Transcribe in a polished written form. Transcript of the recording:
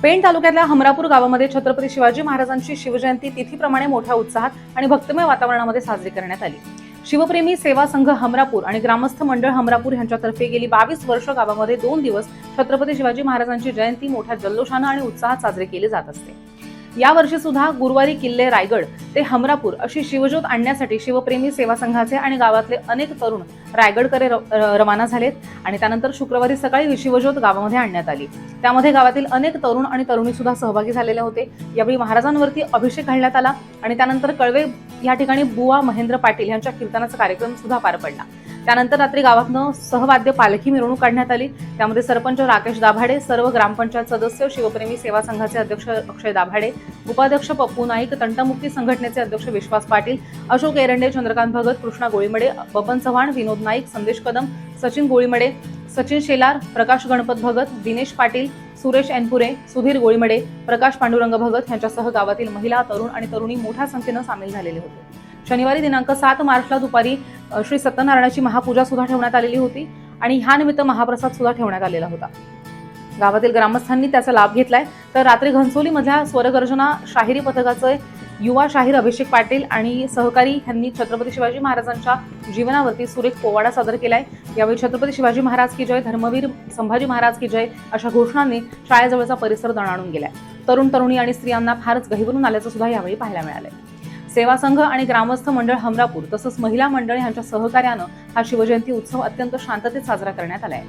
पेण तालुक्यातल्या हमरापूर गावामध्ये छत्रपती शिवाजी महाराजांची शिवजयंती तिथीप्रमाणे मोठ्या उत्साहात आणि भक्तिमय वातावरणामध्ये साजरी करण्यात आली। शिवप्रेमी सेवा संघ हमरापूर आणि ग्रामस्थ मंडळ हमरापूर यांच्यातर्फे गेली 22 वर्ष गावामध्ये 2 दिवस छत्रपती शिवाजी महाराजांची जयंती मोठ्या जल्लोषानं आणि उत्साहात साजरी केली जात असते। या वर्षी सुद्धा गुरुवारी किल्ले रायगड ते हमरापूर अशी शिवज्योत आणण्यासाठी शिवप्रेमी सेवा संघाचे आणि गावातले अनेक तरुण रायगडकडे रवाना झालेत आणि त्यानंतर शुक्रवारी सकाळी शिवज्योत गावामध्ये आणण्यात आली। त्यामध्ये गावातील अनेक तरुण आणि तरुणी सुद्धा सहभागी झालेले होते। यावेळी महाराजांवरती अभिषेक घालण्यात आला आणि त्यानंतर कळवे या ठिकाणी बुवा महेंद्र पाटील यांच्या कीर्तनाचा कार्यक्रम सुद्धा पार पडला। त्यानंतर रात्री गावातनं सहवाद्य पालखी मिरवणूक काढण्यात आली। त्यामध्ये सरपंच राकेश दाभाडे, सर्व ग्रामपंचायत सदस्य, शिवप्रेमी सेवा संघाचे अध्यक्ष अक्षय दाभाडे, उपाध्यक्ष पप्पू नाईक, तंटमुक्ती संघटनेचे अध्यक्ष विश्वास पाटील, अशोक एरंडे, चंद्रकांत भगत, कृष्णा गोळीमडे, बबन चव्हाण, विनोद नाईक, संदेश कदम, सचिन गोळीमडे, सचिन शेलार, प्रकाश गणपत भगत, दिनेश पाटील, सुरेश एनपुरे, सुधीर गोळीमडे, प्रकाश पांडुरंग भगत यांच्यासह गावातील महिला, तरुण आणि तरुणी मोठ्या संख्येनं सामील झालेले होते। शनिवारी दिनांक 7 मार्चला दुपारी श्री सत्यनारायणाची महापूजा सुद्धा ठेवण्यात आलेली होती आणि ह्या निमित्त महाप्रसाद सुद्धा ठेवण्यात आलेला होता। गावातील ग्रामस्थांनी त्याचा लाभ घेतलाय। तर रात्री घनसोली मधल्या स्वरगर्जना शाहिरी पथकाचे युवा शाहीर अभिषेक पाटील आणि सहकारी यांनी छत्रपती शिवाजी महाराजांच्या जीवनावरती सुरेख पोवाडा सादर केलाय। यावेळी छत्रपती शिवाजी महाराज की जय, धर्मवीर संभाजी महाराज की जय अशा घोषणांनी शाळेजवळचा परिसर दणाणून गेलाय। तरुण तरुणी आणि स्त्रियांना फारच गहिवरून आल्याचं सुद्धा यावेळी पाहायला मिळालंय। सेवा संघ आणि ग्रामस्थ मंडळ हमरापूर तसंच महिला मंडळ यांच्या सहकार्यानं हा शिवजयंती उत्सव अत्यंत शांततेत साजरा करण्यात आलाय।